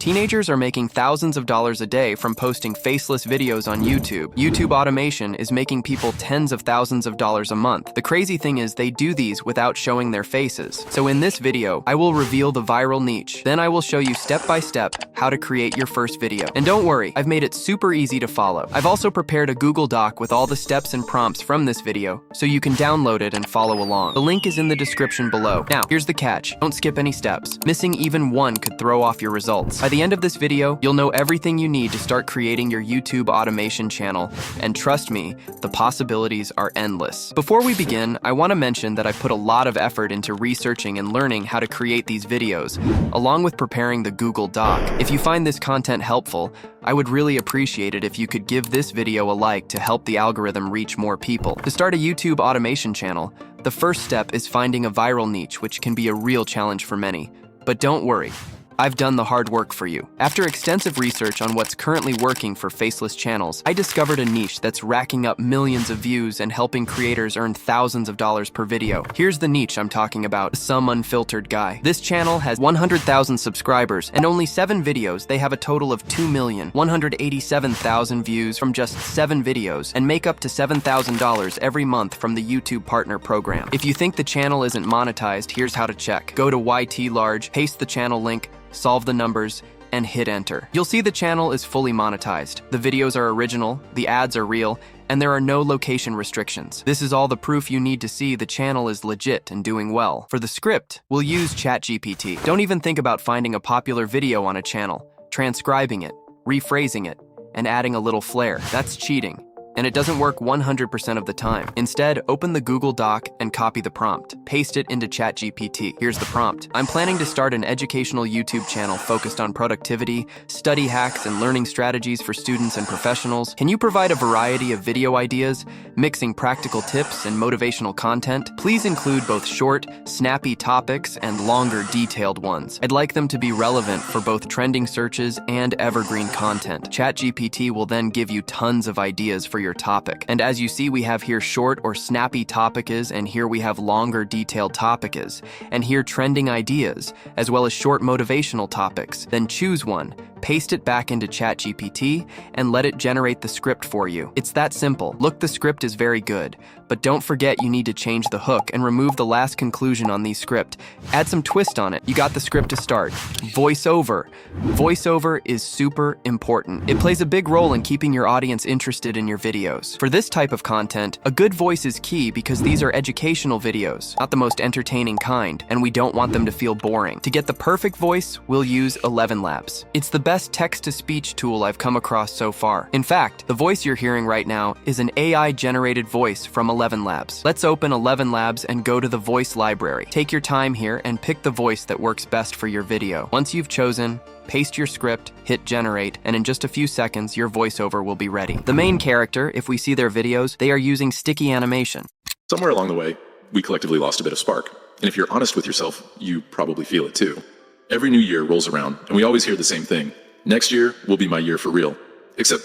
Teenagers are making thousands of dollars a day from posting faceless videos on YouTube. YouTube automation is making people tens of thousands of dollars a month. The crazy thing is they do these without showing their faces. So in this video, I will reveal the viral niche. Then I will show you step by step how to create your first video. And don't worry, I've made it super easy to follow. I've also prepared a Google Doc with all the steps and prompts from this video, so you can download it and follow along. The link is in the description below. Now, here's the catch. Don't skip any steps. Missing even one could throw off your results. By the end of this video, you'll know everything you need to start creating your YouTube automation channel, and trust me, the possibilities are endless. Before we begin, I want to mention that I put a lot of effort into researching and learning how to create these videos, along with preparing the Google Doc. If you find this content helpful, I would really appreciate it if you could give this video a like to help the algorithm reach more people. To start a YouTube automation channel, the first step is finding a viral niche, which can be a real challenge for many. But don't worry, I've done the hard work for you. After extensive research on what's currently working for faceless channels, I discovered a niche that's racking up millions of views and helping creators earn thousands of dollars per video. Here's the niche I'm talking about, Some Unfiltered Guy. This channel has 100,000 subscribers and only 7 videos. They have a total of 2,187,000 views from just 7 videos and make up to $7,000 every month from the YouTube Partner Program. If you think the channel isn't monetized, here's how to check. Go to YT Large, paste the channel link, solve the numbers, and hit enter. You'll see the channel is fully monetized. The videos are original, the ads are real, and there are no location restrictions. This is all the proof you need to see the channel is legit and doing well. For the script, we'll use ChatGPT. Don't even think about finding a popular video on a channel, transcribing it, rephrasing it, and adding a little flair. That's cheating. And it doesn't work 100% of the time. Instead, open the Google Doc and copy the prompt. Paste it into ChatGPT. Here's the prompt. I'm planning to start an educational YouTube channel focused on productivity, study hacks, and learning strategies for students and professionals. Can you provide a variety of video ideas, mixing practical tips and motivational content? Please include both short, snappy topics and longer, detailed ones. I'd like them to be relevant for both trending searches and evergreen content. ChatGPT will then give you tons of ideas for your topic. And as you see, we have here short or snappy topics, and here we have longer detailed topics, and here trending ideas, as well as short motivational topics. Then choose one, paste it back into ChatGPT, and let it generate the script for you. It's that simple. Look, the script is very good, but don't forget you need to change the hook and remove the last conclusion on the script. Add some twist on it. You got the script to start. Voiceover. Voiceover is super important. It plays a big role in keeping your audience interested in your videos. For this type of content, a good voice is key because these are educational videos, not the most entertaining kind, and we don't want them to feel boring. To get the perfect voice, we'll use 11 Labs. It's the best text-to-speech tool I've come across so far. In fact, the voice you're hearing right now is an AI-generated voice from 11 Labs. Let's open 11 Labs and go to the voice library. Take your time here and pick the voice that works best for your video. Once you've chosen, paste your script, hit generate, and in just a few seconds, your voiceover will be ready. The main character, if we see their videos, they are using sticky animation. Somewhere along the way, we collectively lost a bit of spark. And if you're honest with yourself, you probably feel it too. Every new year rolls around, and we always hear the same thing. Next year will be my year for real. Except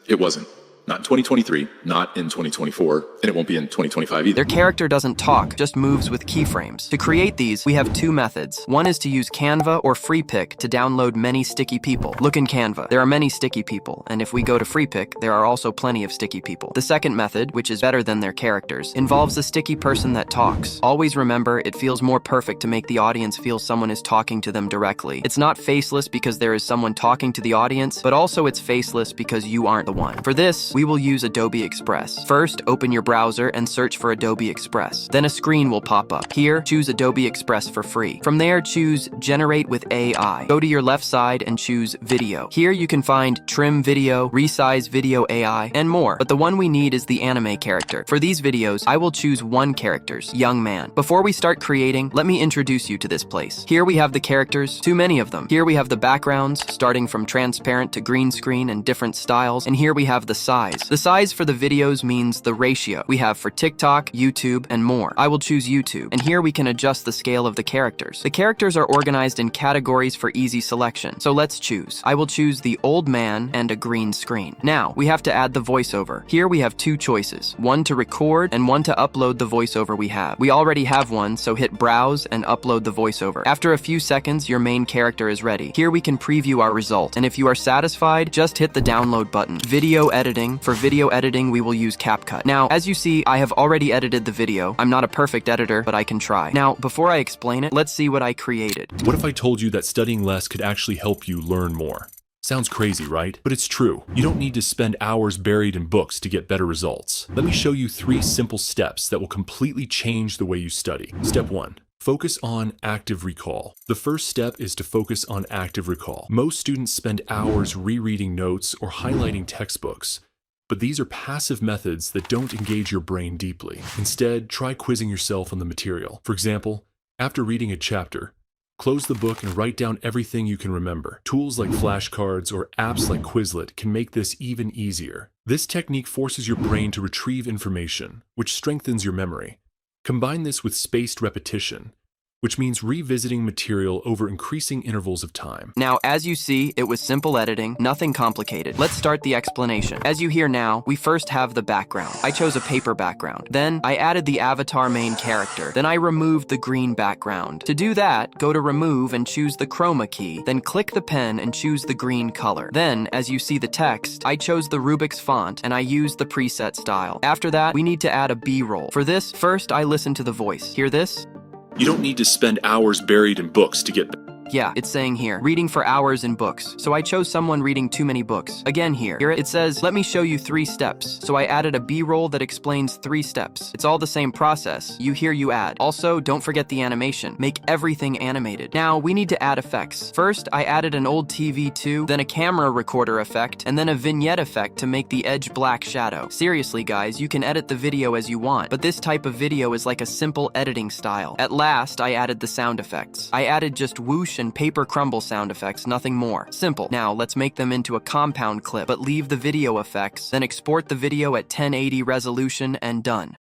it wasn't. Not in 2023, not in 2024, and it won't be in 2025 either. Their character doesn't talk, just moves with keyframes. To create these, we have 2 methods. One is to use Canva or FreePic to download many sticky people. Look in Canva. There are many sticky people, and if we go to FreePic, there are also plenty of sticky people. The second method, which is better than their characters, involves a sticky person that talks. Always remember, it feels more perfect to make the audience feel someone is talking to them directly. It's not faceless because there is someone talking to the audience, but also it's faceless because you aren't the one. For this, we will use Adobe Express. First, open your browser and search for Adobe Express. Then a screen will pop up. Here, choose Adobe Express for free. From there, choose Generate with AI. Go to your left side and choose Video. Here you can find Trim Video, Resize Video AI, and more. But the one we need is the anime character. For these videos, I will choose one character's young man. Before we start creating, let me introduce you to this place. Here we have the characters, too many of them. Here we have the backgrounds, starting from transparent to green screen and different styles. And here we have the sides. size. The size for the videos means the ratio we have for TikTok, YouTube, and more. I will choose YouTube, and here we can adjust the scale of the characters. The characters are organized in categories for easy selection, so let's choose. I will choose the old man and a green screen. Now, we have to add the voiceover. Here we have two choices, one to record and one to upload the voiceover we have. We already have one, so hit browse and upload the voiceover. After a few seconds, your main character is ready. Here we can preview our result, and if you are satisfied, just hit the download button. Video editing. For video editing, we will use CapCut. Now, as you see, I have already edited the video. I'm not a perfect editor, but I can try. Now, before I explain it, let's see what I created. What if I told you that studying less could actually help you learn more? Sounds crazy, right? But it's true. You don't need to spend hours buried in books to get better results. Let me show you 3 simple steps that will completely change the way you study. Step 1. Focus on active recall. The first step is to focus on active recall. Most students spend hours rereading notes or highlighting textbooks, but these are passive methods that don't engage your brain deeply. Instead, try quizzing yourself on the material. For example, after reading a chapter, close the book and write down everything you can remember. Tools like flashcards or apps like Quizlet can make this even easier. This technique forces your brain to retrieve information, which strengthens your memory. Combine this with spaced repetition, which means revisiting material over increasing intervals of time. Now, as you see, it was simple editing, nothing complicated. Let's start the explanation. As you hear now, we first have the background. I chose a paper background. Then, I added the avatar main character. Then I removed the green background. To do that, go to Remove and choose the chroma key. Then click the pen and choose the green color. Then, as you see the text, I chose the Rubik's font and I used the preset style. After that, we need to add a B-roll. For this, first I listen to the voice. Hear this? You don't need to spend hours buried in books to get Yeah, it's saying here, reading for hours in books. So I chose someone reading too many books. Again here, it says, let me show you 3 steps. So I added a B-roll that explains 3 steps. It's all the same process. You add. Also, don't forget the animation. Make everything animated. Now, we need to add effects. First, I added an old TV too, then a camera recorder effect, and then a vignette effect to make the edge black shadow. Seriously, guys, you can edit the video as you want, but this type of video is like a simple editing style. At last, I added the sound effects. I added just whoosh and paper crumble sound effects, nothing more. Simple. Now, let's make them into a compound clip, but leave the video effects, then export the video at 1080 resolution and done.